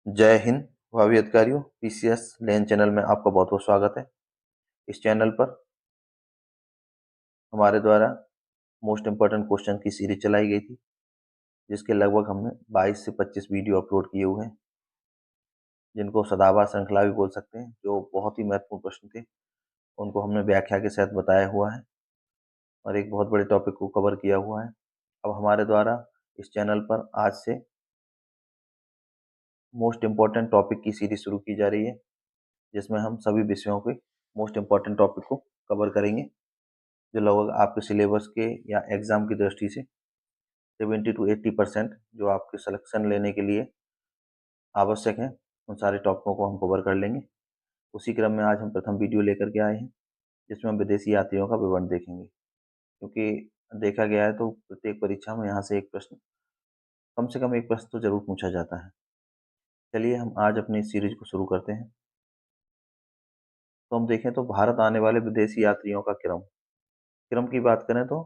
जय हिंद भावी अधिकारियों। पीसीएस लेन चैनल में आपका बहुत बहुत स्वागत है। इस चैनल पर हमारे द्वारा मोस्ट इम्पोर्टेंट क्वेश्चन की सीरीज चलाई गई थी, जिसके लगभग हमने 22 से 25 वीडियो अपलोड किए हुए हैं, जिनको सदाबहार श्रृंखला भी बोल सकते हैं। जो बहुत ही महत्वपूर्ण प्रश्न थे उनको हमने व्याख्या के साथ बताया हुआ है और एक बहुत बड़े टॉपिक को कवर किया हुआ है। अब हमारे द्वारा इस चैनल पर आज से मोस्ट इम्पोर्टेंट टॉपिक की सीरीज शुरू की जा रही है, जिसमें हम सभी विषयों के मोस्ट इम्पोर्टेंट टॉपिक को कवर करेंगे, जो लगभग आपके सिलेबस के या एग्ज़ाम की दृष्टि से 70 to 80% जो आपके सिलेक्शन लेने के लिए आवश्यक हैं, उन सारे टॉपिकों को हम कवर कर लेंगे। उसी क्रम में आज हम प्रथम वीडियो लेकर के आए हैं, जिसमें हम विदेशी यात्रियों का विवरण देखेंगे। क्योंकि देखा गया है तो प्रत्येक परीक्षा में यहाँ से एक प्रश्न, कम से कम एक प्रश्न तो ज़रूर पूछा जाता है। चलिए हम आज अपनी सीरीज को शुरू करते हैं। तो हम देखें तो भारत आने वाले विदेशी यात्रियों का क्रम क्रम की बात करें तो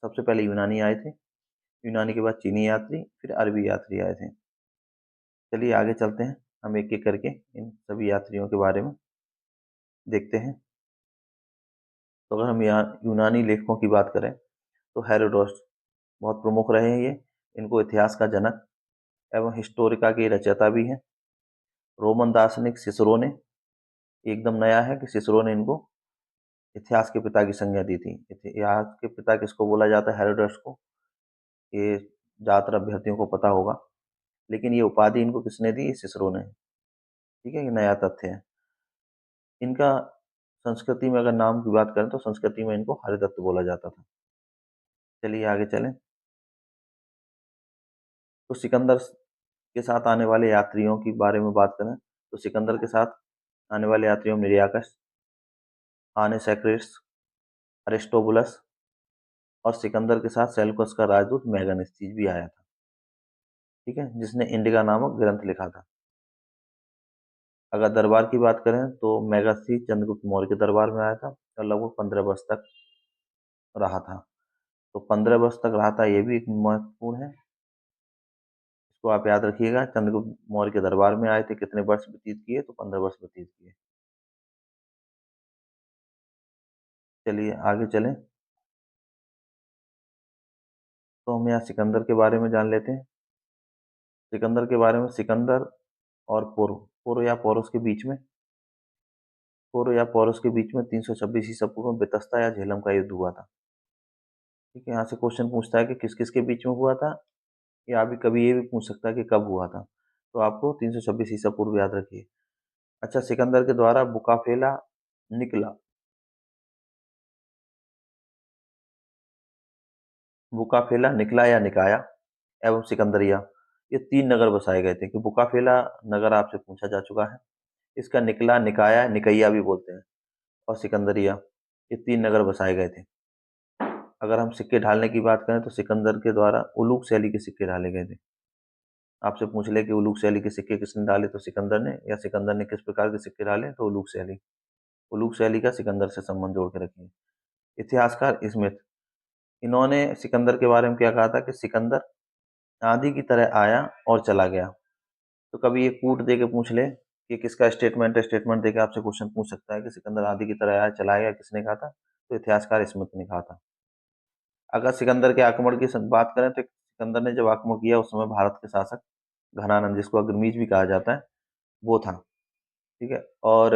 सबसे पहले यूनानी आए थे। यूनानी के बाद चीनी यात्री, फिर अरबी यात्री आए थे। चलिए आगे चलते हैं, हम एक एक करके इन सभी यात्रियों के बारे में देखते हैं। तो अगर हम यहाँ यूनानी लेखकों की बात करें तो हेरोडोटस बहुत प्रमुख रहे हैं ये। इनको इतिहास का जनक एवं हिस्टोरिका के रचयिता भी हैं। रोमन दार्शनिक सिसरो ने, एकदम नया है कि सिसरो ने इनको इतिहास के पिता की संज्ञा दी थी। इतिहास के पिता किसको बोला जाता है? हेरोडोटस को। ये ज़्यादातर अभ्यर्थियों को पता होगा, लेकिन ये उपाधि इनको किसने दी? सिसरो ने। ठीक है, ये नया तथ्य है। इनका संस्कृति में अगर नाम की बात करें तो संस्कृति में इनको हरिदत्त बोला जाता था। चलिए आगे चलें। तो सिकंदर के साथ आने वाले यात्रियों की बारे में बात करें तो सिकंदर के साथ आने वाले यात्रियों में निरियाकस, आनेसैक्रिस, अरिस्टोबुलस और सिकंदर के साथ सेल्यूकस का राजदूत मेगानेस्तीस भी आया था। ठीक है, जिसने इंडिका नामक ग्रंथ लिखा था। अगर दरबार की बात करें तो मेगास्थीस चंद्रगुप्त मौर्य के दरबार में आया था और लगभग 15 वर्ष तक रहा था। तो 15 वर्ष तक रहा था, ये भी एक महत्वपूर्ण है, इसको आप याद रखिएगा। चंद्रगुप्त मौर्य के दरबार में आए थे, कितने वर्ष व्यतीत किए? तो 15 वर्ष व्यतीत किए। चलिए आगे चलें। तो हम यहाँ सिकंदर के बारे में जान लेते हैं। सिकंदर के बारे में, सिकंदर और पोरो या पोरस के बीच में 326 ईसा पूर्व में बेतस्ता या झेलम का युद्ध हुआ था। ठीक है, यहाँ से क्वेश्चन पूछता है कि किस किस के बीच में हुआ था, या अभी कभी ये भी पूछ सकता है कि कब हुआ था। तो आपको 326 ईसा पूर्व याद रखिए। अच्छा, सिकंदर के द्वारा बुकाफेला निकला बुकाफेला निकला या निकाया एवं सिकंदरिया, ये 3 नगर बसाए गए थे। कि बुकाफेला नगर आपसे पूछा जा चुका है, इसका निकला, निकाया, निकैया भी बोलते हैं, और सिकंदरिया, ये 3 नगर बसाए गए थे। अगर हम सिक्के ढालने की बात करें तो सिकंदर के द्वारा उलूक शैली के सिक्के ढाले गए थे। आपसे पूछ ले कि उलूक शैली के सिक्के किसने डाले, तो सिकंदर ने, या सिकंदर ने किस प्रकार के सिक्के डाले, तो उलूक शैली का सिकंदर से संबंध जोड़ के रखिए। इतिहासकार स्मिथ, इन्होंने सिकंदर के बारे में क्या कहा था कि सिकंदर आंधी की तरह आया और चला गया। तो कभी ये कूट दे के पूछ ले कि किसका स्टेटमेंट है, स्टेटमेंट दे के आपसे क्वेश्चन पूछ सकता है कि सिकंदर आंधी की तरह आया चला गया, किसने कहा था? तो इतिहासकार स्मिथ ने कहा था। अगर सिकंदर के आक्रमण की बात करें तो सिकंदर ने जब आक्रमण किया उस समय भारत के शासक घनानंद, जिसको अग्रमीज भी कहा जाता है, वो था। ठीक है, और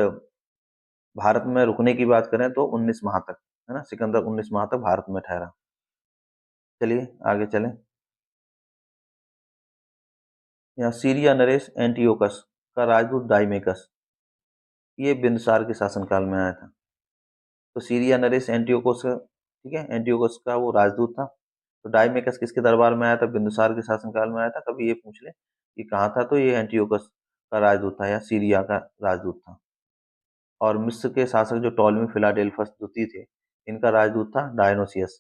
भारत में रुकने की बात करें तो 19 माह तक, है ना, सिकंदर 19 माह तक भारत में ठहरा। चलिए आगे चलें। यहाँ सीरिया नरेश एंटियोकस का राजदूत डाइमेकस, ये बिंदुसार के शासनकाल में आया था। तो सीरिया नरेश एंटियोकोस का, ठीक है, एंटियोकस का वो राजदूत था। तो डाइमेकस किसके दरबार में आया था? बिंदुसार के शासनकाल में आया था। कभी ये पूछ ले कि कहाँ था, तो ये एंटियोकस का राजदूत था या सीरिया का राजदूत था। और मिस्र के शासक जो टॉलमी फिलाडेल्फस द्वितीय थे, इनका राजदूत था डायनोसियस।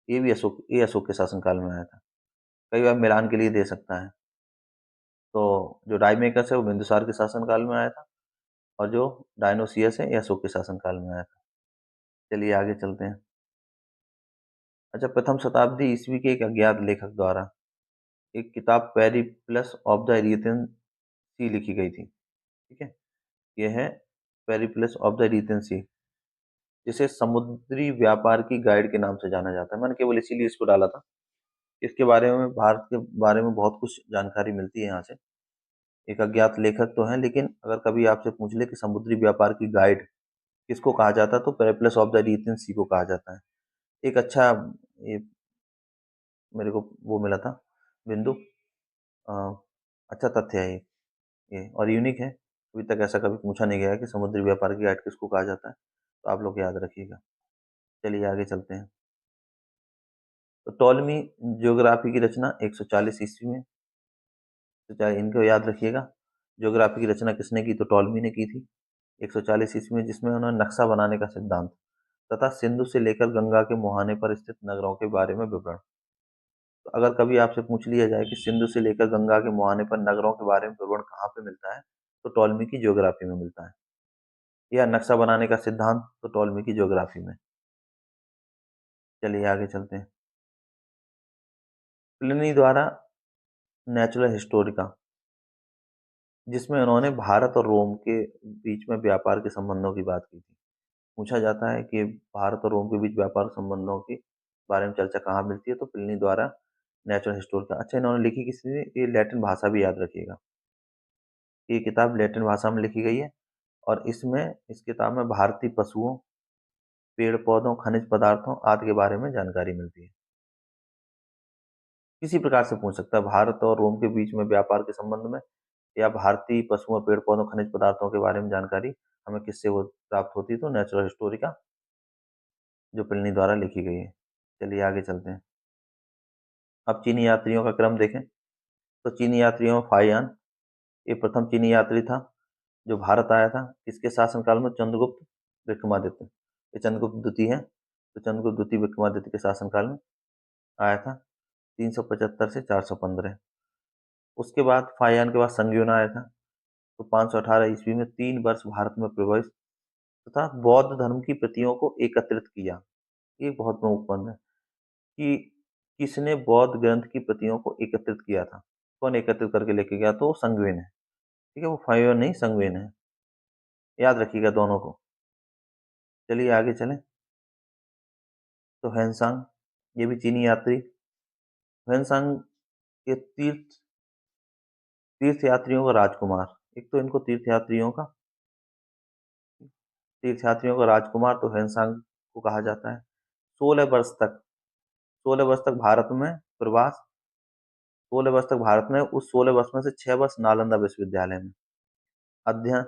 ये अशोक के शासनकाल में आया था। कई बार मिलान के लिए दे सकता है। तो जो डाइमेकस है वो बिंदुसार के शासनकाल में आया था, और जो डायनोसियस है ये अशोक के शासनकाल में आया था। चलिए आगे चलते हैं। अच्छा, प्रथम शताब्दी ईस्वी के एक अज्ञात लेखक द्वारा एक किताब पेरिप्लस ऑफ द इरिथ्रियन सी लिखी गई थी। ठीक है, ये है पेरिप्लस ऑफ द इरिथियन सी, जिसे समुद्री व्यापार की गाइड के नाम से जाना जाता है। मैंने केवल इसीलिए इसको डाला था। इसके बारे में, भारत के बारे में बहुत कुछ जानकारी मिलती है यहाँ से। एक अज्ञात लेखक तो हैं, लेकिन अगर कभी आपसे पूछ ले कि समुद्री व्यापार की गाइड किसको कहा जाता है, तो पेरिप्लस ऑफ द इरिथियन सी को कहा जाता है। एक अच्छा, ये मेरे को वो मिला था बिंदु, अ, अच्छा तथ्य है ये और यूनिक है। अभी तक ऐसा कभी पूछा नहीं गया है कि समुद्री व्यापार की गाइड किसको कहा जाता है, तो आप लोग याद रखिएगा। चलिए आगे चलते हैं। तो टॉलमी ज्योग्राफी की रचना 140 ईस्वी में, तो चाहे इनको याद रखिएगा। ज्योग्राफी की रचना किसने की, तो टॉलमी ने की थी 140 ईस्वी में, जिसमें उन्होंने नक्शा बनाने का सिद्धांत तथा सिंधु से लेकर गंगा के मुहाने पर स्थित नगरों के बारे में विवरण। तो अगर कभी आपसे पूछ लिया जाए कि सिंधु से लेकर गंगा के मुहाने पर नगरों के बारे में विवरण कहाँ पे मिलता है, तो टॉलमी की ज्योग्राफी में मिलता है। या नक्शा बनाने का सिद्धांत, तो टॉलमी की ज्योग्राफी में। चलिए आगे चलते हैं। प्लिनी द्वारा नेचुरल हिस्टोरिका, जिसमें उन्होंने भारत और रोम के बीच में व्यापार के संबंधों की बात की थी। पूछा जाता है कि भारत और रोम के बीच व्यापार संबंधों के बारे में चर्चा कहाँ मिलती है, तो प्लिनी द्वारा नेचुरल हिस्टोरिका। अच्छा, इन्होंने लिखी किसी ने, ये लैटिन भाषा भी याद रखिएगा। ये किताब लैटिन भाषा में लिखी गई है और इसमें, इस किताब में भारतीय पशुओं, पेड़ पौधों, खनिज पदार्थों आदि के बारे में जानकारी मिलती है। किसी प्रकार से पूछ सकता है, भारत और रोम के बीच में व्यापार के संबंध में, या भारतीय पशुओं, पेड़ पौधों, खनिज पदार्थों के बारे में जानकारी हमें किससे वो प्राप्त होती है, तो नेचुरल हिस्टोरिका, जो प्लिनी द्वारा लिखी गई है। चलिए आगे चलते हैं। अब चीनी यात्रियों का क्रम देखें, तो चीनी यात्रियों में फाहियान, ये प्रथम चीनी यात्री था जो भारत आया था। इसके शासनकाल में चंद्रगुप्त विक्रमादित्य, ये चंद्रगुप्त द्वितीय है, तो चंद्रगुप्त द्वितीय विक्रमादित्य के शासनकाल में आया था, 375 से 415। उसके बाद फाहियान के बाद संग्युन आया था, तो 518 ईस्वी में 3 वर्ष भारत में प्रवेश तथा बौद्ध धर्म की प्रतियों को एकत्रित किया। ये बहुत प्रमुख पद है कि किसने बौद्ध ग्रंथ की प्रतियों को एकत्रित किया था। कौन एकत्रित करके लेके गया, तो संग्युन है। ठीक है, वो फाहियान नहीं, संग्युन है। याद रखिएगा दोनों को। चलिए आगे चलें। तो हैंसांग, ये भी चीनी यात्री। हैंसांग के तीर्थ यात्रियों का राजकुमार, एक तो इनको तीर्थ यात्रियों का राजकुमार तो हैंसांग को कहा जाता है। 16 वर्ष तक भारत में प्रवास, 16 वर्ष तक भारत में, उस 16 वर्ष में से 6 वर्ष नालंदा विश्वविद्यालय में अध्ययन।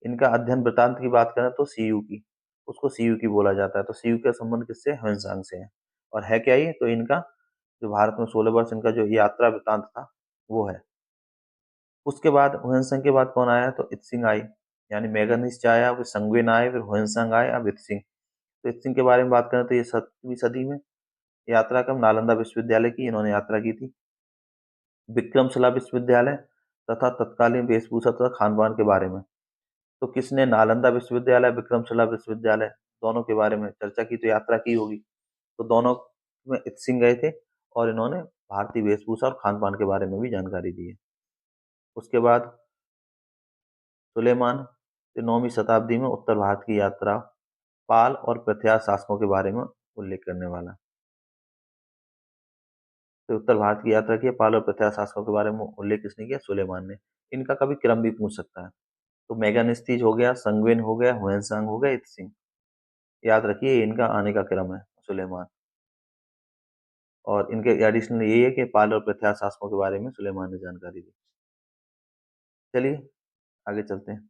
इनका अध्ययन वृतांत की बात करें तो सीयू की, उसको सीयू की बोला जाता है। तो सीयू का संबंध किससे, ह्वेनसांग से है। और है क्या ये, तो इनका जो भारत में 16 वर्ष इनका जो यात्रा वृतांत था वो है। उसके बाद ह्वेनसांग के बाद कौन आया, तो इत्सिंग आई, यानी मेघनाद आया, फिर संगवेन आए, फिर ह्वेनसांग आए, अब इत्सिंग। तो इत्सिंग के बारे में बात करें तो ये 7वीं सदी में यात्रा कम नालंदा विश्वविद्यालय की इन्होंने यात्रा की थी। विक्रमशिला विश्वविद्यालय तथा तत्कालीन वेशभूषा तथा खान पान के बारे में, तो किसने नालंदा विश्वविद्यालय, विक्रमशिला विश्वविद्यालय, दोनों के बारे में चर्चा की, तो यात्रा की होगी। तो दोनों में इत्सिंग गए थे और इन्होंने भारतीय वेशभूषा और खान पान के बारे में भी जानकारी दी है। उसके बाद सुलेमान, 9वीं शताब्दी में उत्तर भारत की यात्रा, पाल और प्रत्यार शासकों के बारे में उल्लेख करने वाला। तो उत्तर भारत की यात्रा की है, पाल और प्रत्यार शासकों के बारे में उल्लेख किसने किया, सुलेमान ने। इनका कभी क्रम भी पूछ सकता है। तो मेगानिस्तीज हो गया, संगवेन हो गया, हुएनसांग हो गया, इत्सिंग। याद रखिए इनका आने का क्रम है, सुलेमान। और इनके एडिशनल यही है कि पाल और प्रत्यार शासकों के बारे में सुलेमान ने जानकारी दी। चलिए आगे चलते हैं।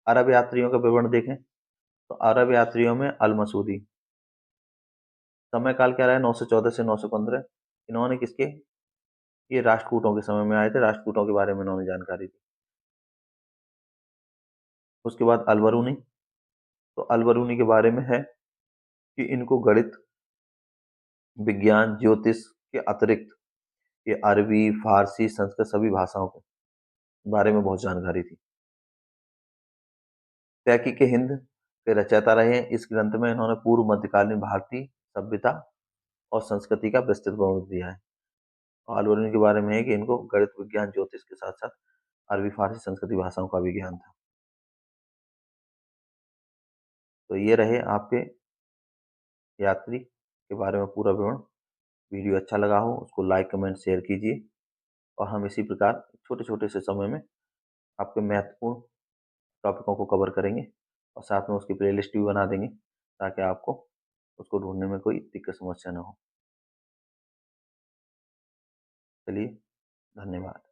अरब यात्रियों का विवरण देखें, तो अरब यात्रियों में अल मसूदी, समय काल क्या रहा है, 914 से 915। इन्होंने किसके, ये राष्ट्रकूटों के समय में आए थे, राष्ट्रकूटों के बारे में इन्होंने जानकारी दी। उसके बाद अलबरूनी, तो अलबरूनी के बारे में है कि इनको गणित, विज्ञान, ज्योतिष के अतिरिक्त ये अरबी, फारसी, संस्कृत सभी भाषाओं के बारे में बहुत जानकारी थी। तहकीक हिंद के रचयिता रहे हैं। इस ग्रंथ में इन्होंने पूर्व मध्यकालीन भारतीय सभ्यता और संस्कृति का विस्तृत वर्णन दिया है। और अलबरूनी के बारे में है कि इनको गणित, विज्ञान, ज्योतिष के साथ साथ अरबी, फारसी, संस्कृत भाषाओं का भी ज्ञान था। तो ये रहे आपके यात्री के बारे में पूरा विवरण। वीडियो अच्छा लगा हो उसको लाइक, कमेंट, शेयर कीजिए और हम इसी प्रकार छोटे-छोटे से समय में आपके महत्वपूर्ण टॉपिकों को कवर करेंगे और साथ में उसकी प्लेलिस्ट भी बना देंगे ताकि आपको उसको ढूँढने में कोई दिक्कत समस्या ना हो। चलिए, धन्यवाद।